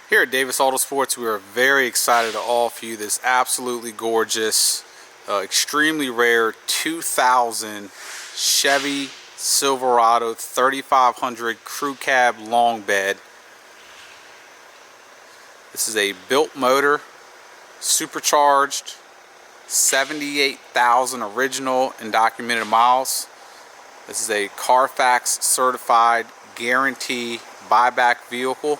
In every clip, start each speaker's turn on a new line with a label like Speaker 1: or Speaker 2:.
Speaker 1: Here at Davis Autosports, we are very excited to offer you this absolutely gorgeous, extremely rare 2000 Chevy Silverado 3500 crew cab long bed. This is a built motor, supercharged, 78,000 original and documented miles. This is a Carfax certified guarantee buyback vehicle.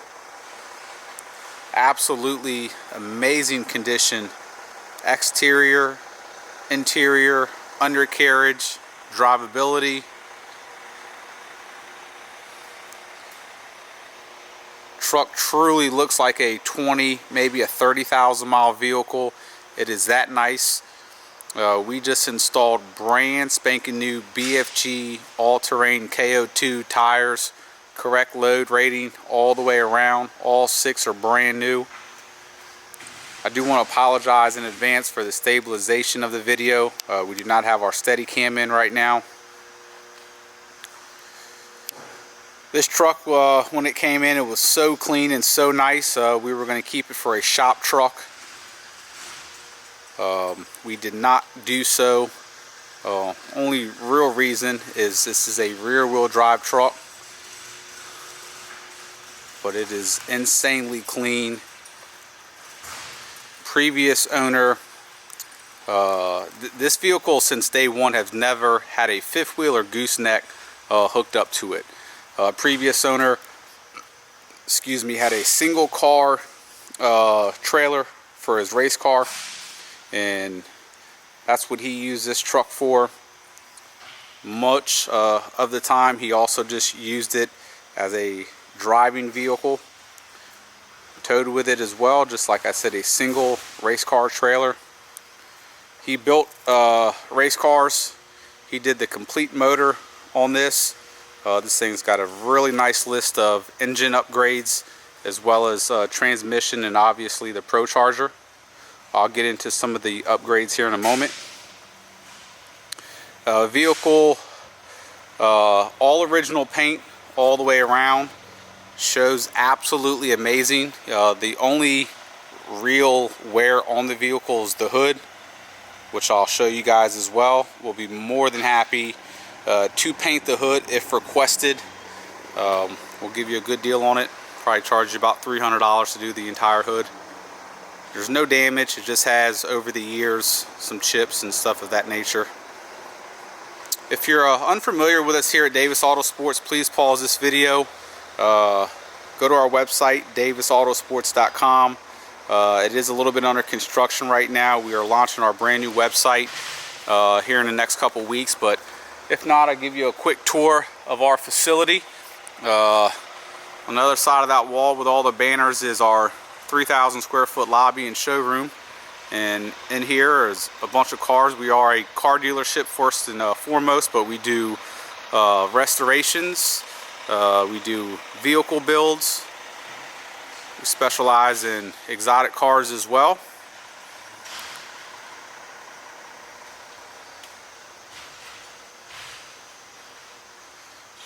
Speaker 1: Absolutely amazing condition, exterior, interior, undercarriage, drivability. Truck truly looks like a 20, maybe a 30,000 mile vehicle. It is that nice. We just installed brand spanking new BFG all-terrain KO2 tires. Correct load rating all the way around. All 6 are brand new. I do want to apologize in advance for the stabilization of the video. We do not have our Steadicam in right now. This truck, when it came in, it was so clean and so nice. We were going to keep it for a shop truck. We did not do so. Only real reason is this is a rear wheel drive truck. But it is insanely clean. Previous owner, this vehicle since day one has never had a fifth wheel or gooseneck hooked up to it. Previous owner, had a single car trailer for his race car, and that's what he used this truck for. Much of the time he also just used it as a driving vehicle. Towed with it as well, just like I said, a single race car trailer. He built race cars. He did the complete motor on this. This thing's got a really nice list of engine upgrades, as well as transmission and obviously the PROCHARGER. I'll get into some of the upgrades here in a moment. Vehicle, all original paint all the way around. Shows absolutely amazing. The only real wear on the vehicle is the hood, which I'll show you guys as well. We'll be more than happy to paint the hood if requested. We'll give you a good deal on it. Probably charge you about $300 to do the entire hood. There's no damage. It just has, over the years, some chips and stuff of that nature. If you're unfamiliar with us here at Davis Autosports, please pause this video. Go to our website, davisautosports.com. It is a little bit under construction right now. We are launching our brand new website here in the next couple weeks, but if not, I'll give you a quick tour of our facility. On the other side of that wall with all the banners is our 3,000 square foot lobby and showroom, and in here is a bunch of cars. We are a car dealership first and foremost, but we do restorations. We do vehicle builds. We specialize in exotic cars as well.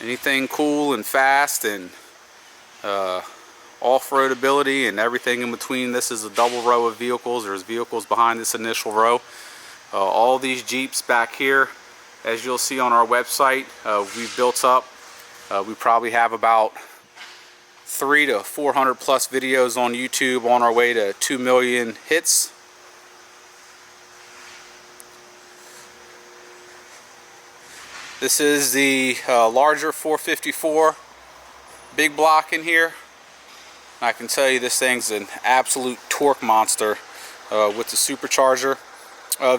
Speaker 1: Anything cool and fast and off-road ability and everything in between. This is a double row of vehicles. There's vehicles behind this initial row. All these Jeeps back here, as you'll see on our website, we've built up. We probably have about 300 to 400 plus videos on YouTube, on our way to 2 million hits. This is the larger 454 big block in here. I can tell you this thing's an absolute torque monster with the supercharger.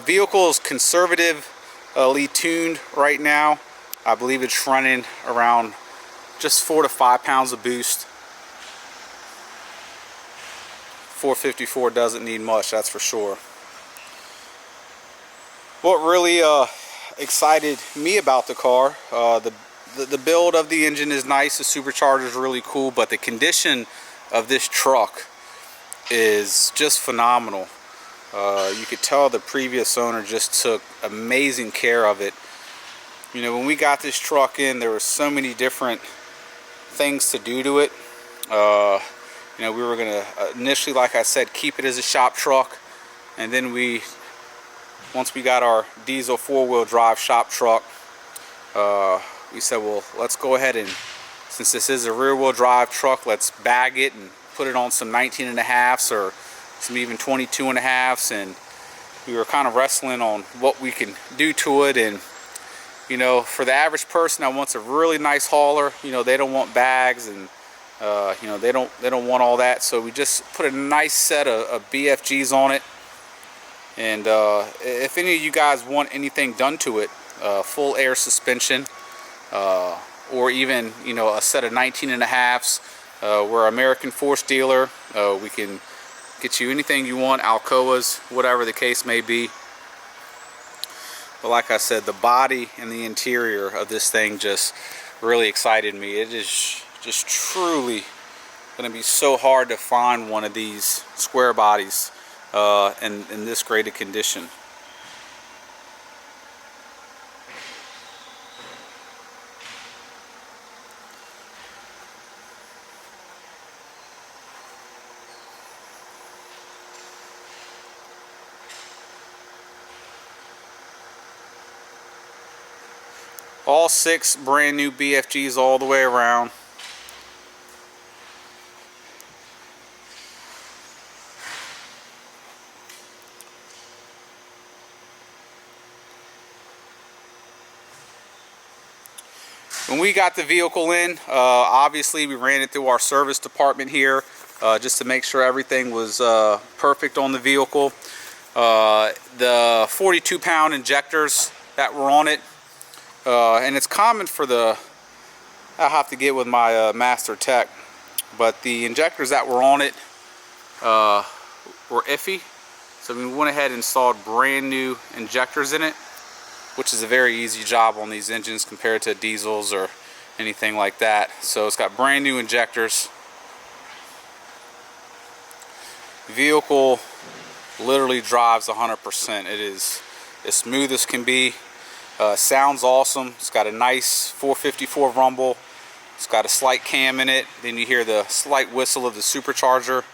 Speaker 1: Vehicle is conservatively tuned right now. I believe it's running around just 4 to 5 pounds of boost. 454 doesn't need much, that's for sure. What really excited me about the car, the build of the engine is nice, the supercharger is really cool, but the condition of this truck is just phenomenal. You could tell the previous owner just took amazing care of it. You know, when we got this truck in, there were so many different things to do to it. You You know, we were gonna initially, like I said, keep it as a shop truck, and then once we got our diesel 4-wheel drive shop truck, we said, well, let's go ahead and, since this is a rear-wheel drive truck, let's bag it and put it on some 19.5s or some even 22.5s. And we were kind of wrestling on what we can do to it. And you know, for the average person that wants a really nice hauler, you know, they don't want bags, and you know, they don't want all that. So we just put a nice set of BFGs on it. And if any of you guys want anything done to it, full air suspension, or even, you know, a set of 19.5s, we're an American Force dealer. We can get you anything you want, Alcoas, whatever the case may be. But like I said, the body and the interior of this thing just really excited me. It is just truly going to be so hard to find one of these square bodies in this great a condition. All 6 brand new BFGs all the way around. When we got the vehicle in, obviously we ran it through our service department here just to make sure everything was perfect on the vehicle. The 42-pound injectors that were on it, and it's common for the, I'll have to get with my master tech, but the injectors that were on it were iffy. So we went ahead and installed brand new injectors in it, which is a very easy job on these engines compared to diesels or anything like that. So it's got brand new injectors. The vehicle literally drives 100%. It is as smooth as can be. Sounds awesome. It's got a nice 454 rumble. It's got a slight cam in it. Then you hear the slight whistle of the supercharger.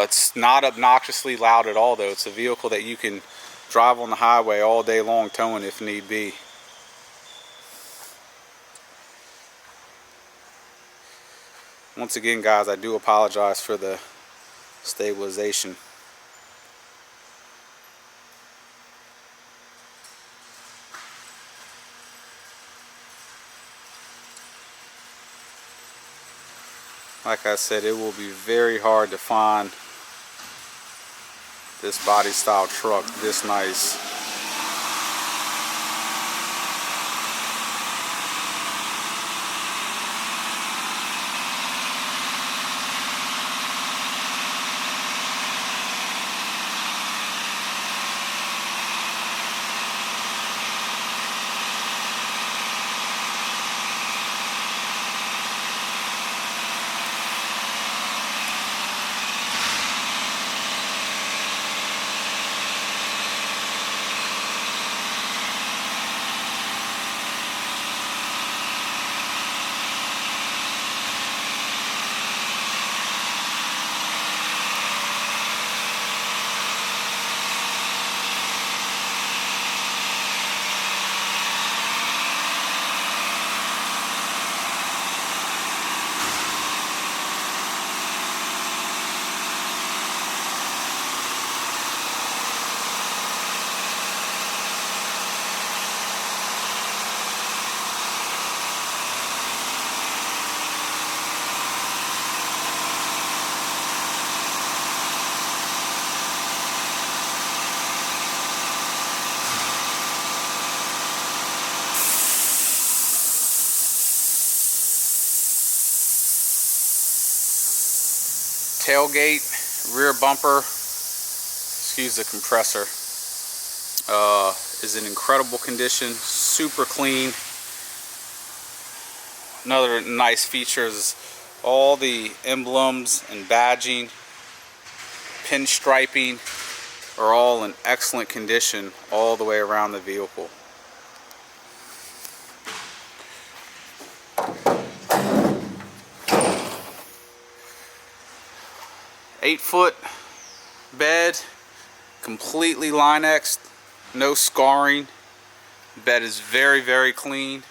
Speaker 1: It's not obnoxiously loud at all though. It's a vehicle that you can drive on the highway all day long towing if need be. Once again, guys, I do apologize for the stabilization. Like I said, it will be very hard to find this body style truck this nice. Tailgate, rear bumper, excuse the compressor, is in incredible condition, super clean. Another nice feature is all the emblems and badging, pinstriping are all in excellent condition all the way around the vehicle. 8-foot bed, completely Line-X'd, no scarring. Bed is very, very clean.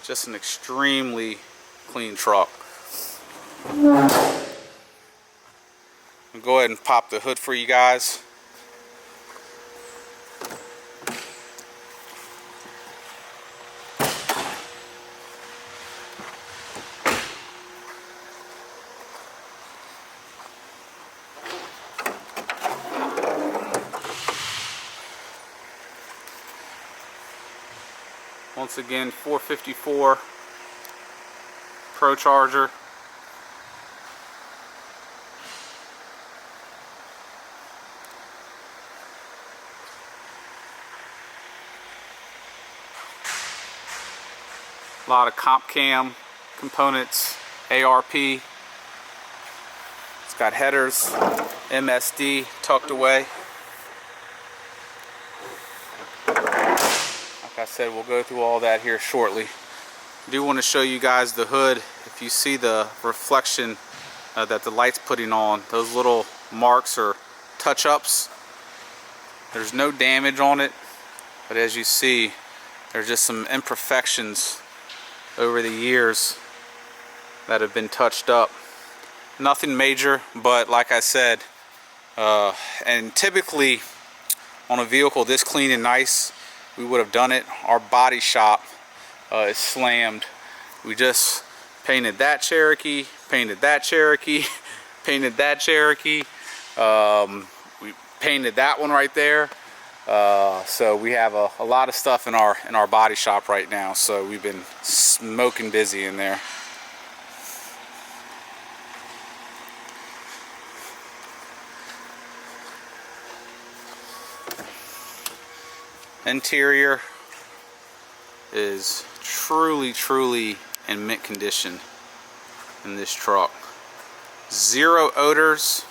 Speaker 1: Just an extremely clean truck. I'll go ahead and pop the hood for you guys. Once again, 454 PROCHARGER. A lot of comp cam components, ARP. It's got headers, MSD tucked away. Like I said, we'll go through all that here shortly. I do want to show you guys the hood. If you see the reflection that the light's putting on, those little marks are touch-ups. There's no damage on it, but as you see, there's just some imperfections over the years that have been touched up. Nothing major, but like I said, and typically on a vehicle this clean and nice, we would have done it. Our body shop is slammed. We just painted that Cherokee, painted that Cherokee, painted that Cherokee. We painted that one right there. So we have a lot of stuff in our body shop right now. So we've been smoking busy in there. Interior is truly in mint condition in this truck. Zero odors.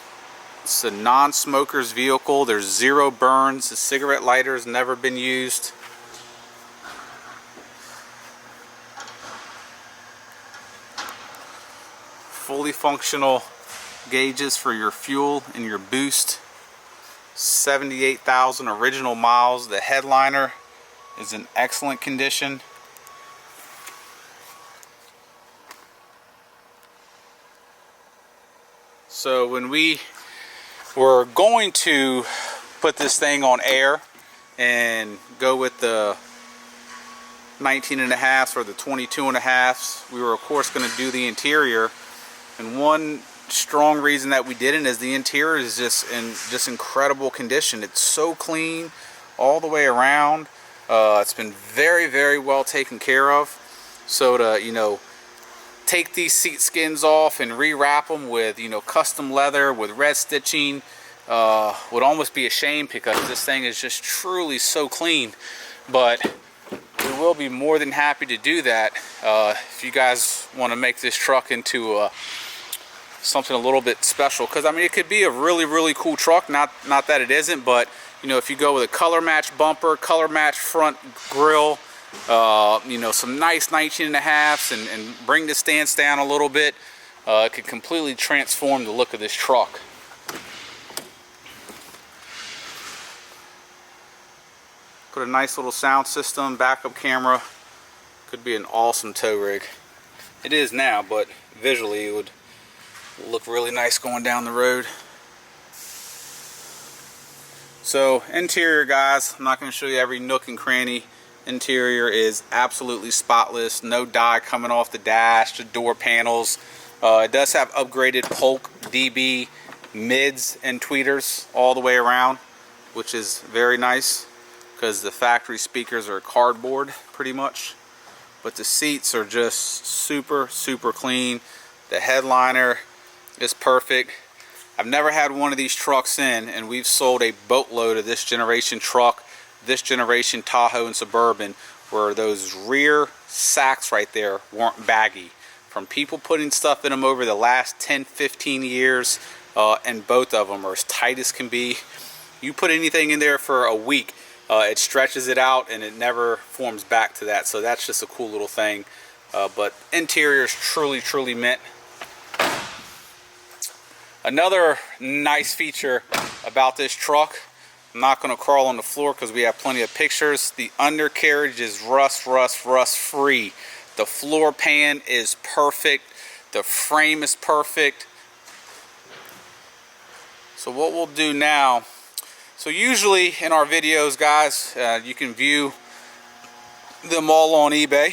Speaker 1: It's a non-smoker's vehicle. There's zero burns. The cigarette lighter has never been used. Fully functional gauges for your fuel and your boost. 78,000 original miles. The headliner is in excellent condition. So when we were going to put this thing on air and go with the 19.5s or the 22.5s, we were of course going to do the interior, and one strong reason that we didn't is the interior is just in incredible condition. It's so clean all the way around. It's been very well taken care of. So to, you know, take these seat skins off and rewrap them with, you know, custom leather with red stitching would almost be a shame, because this thing is just truly so clean. But we will be more than happy to do that if you guys want to make this truck into something a little bit special. Because I mean, it could be a really cool truck. Not that it isn't, but you know, if you go with a color match bumper, color match front grille, you know, some nice 19.5s, and bring the stance down a little bit, it could completely transform the look of this truck. Put a nice little sound system, backup camera. Could be an awesome tow rig. It is now, but visually it would look really nice going down the road. So interior, guys, I'm not going to show you every nook and cranny. Interior is absolutely spotless. No dye coming off the dash, the door panels. It does have upgraded Polk DB mids and tweeters all the way around, which is very nice, because the factory speakers are cardboard pretty much. But the seats are just super clean. The headliner is perfect. I've never had one of these trucks in, and we've sold a boatload of this generation truck, this generation Tahoe and Suburban, where those rear sacks right there weren't baggy. From people putting stuff in them over the last 10-15 years, and both of them are as tight as can be. You put anything in there for a week, it stretches it out and it never forms back to that. So that's just a cool little thing but interior is truly mint. Another nice feature about this truck, I'm not going to crawl on the floor because we have plenty of pictures. The undercarriage is rust free. The floor pan is perfect. The frame is perfect. So what we'll do now, so usually in our videos, guys, you can view them all on eBay,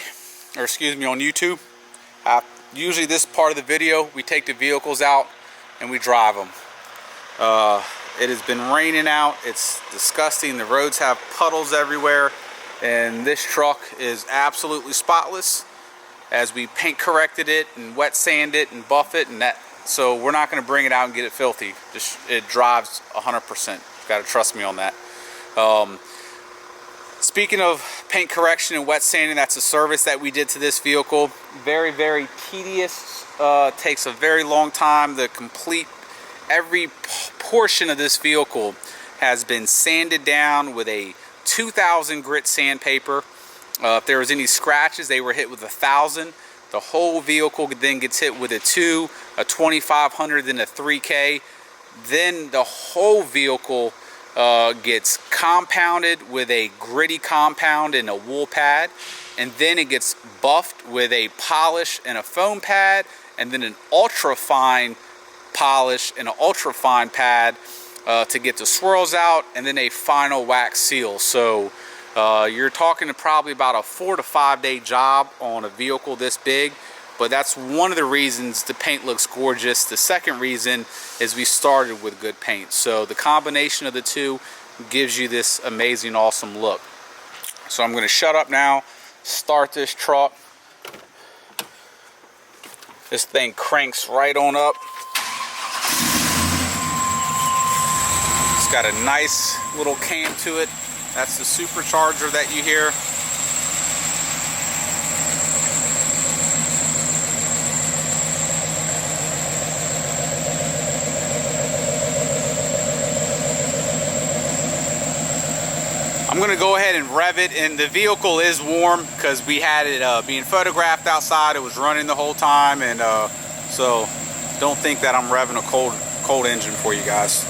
Speaker 1: or excuse me, on YouTube. Usually this part of the video, we take the vehicles out and we drive them. It has been raining out. It's disgusting. The roads have puddles everywhere, and this truck is absolutely spotless, as we paint corrected it and wet sand it and buff it, and that. So we're not going to bring it out and get it filthy. Just, it drives 100%. Got to trust me on that. Speaking of paint correction and wet sanding, that's a service that we did to this vehicle. Very tedious. Takes a very long time. The complete, every portion of this vehicle has been sanded down with a 2000 grit sandpaper. If there was any scratches, they were hit with 1000. The whole vehicle then gets hit with a 2, a 2500, then a 3K. Then the whole vehicle gets compounded with a gritty compound and a wool pad, and then it gets buffed with a polish and a foam pad, and then an ultra fine polish and an ultra fine pad to get the swirls out, and then a final wax seal. So you're talking probably about a 4 to 5 day job on a vehicle this big, but that's one of the reasons the paint looks gorgeous. The second reason is we started with good paint. So the combination of the two gives you this amazing, awesome look. So I'm going to shut up now, start this truck. This thing cranks right on up. It's got a nice little cam to it. That's the supercharger that you hear. I'm going to go ahead and rev it, and the vehicle is warm because we had it being photographed outside. It was running the whole time, and so don't think that I'm revving a cold engine for you guys.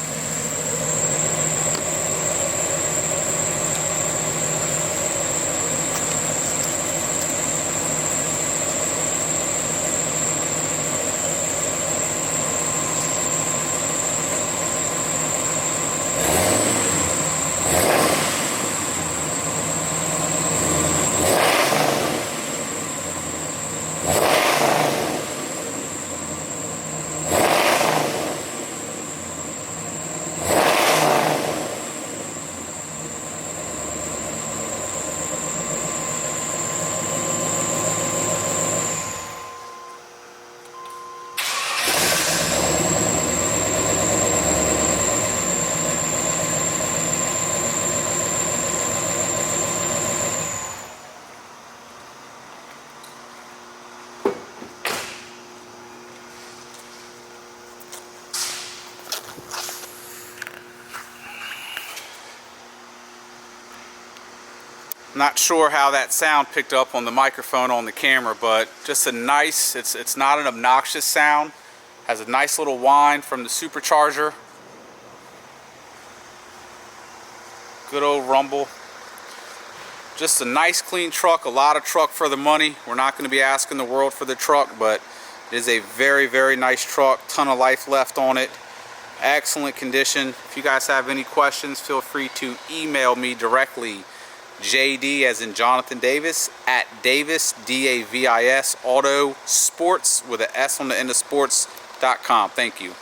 Speaker 1: Not sure how that sound picked up on the microphone on the camera, but just a nice, it's not an obnoxious sound. Has a nice little whine from the supercharger. Good old rumble. Just a nice clean truck, a lot of truck for the money. We're not going to be asking the world for the truck, but it is a very nice truck. Ton of life left on it. Excellent condition. If you guys have any questions, feel free to email me directly. JD as in Jonathan Davis at Davis, DAVIS, AutoSports with an S on the end of sports.com. Thank you.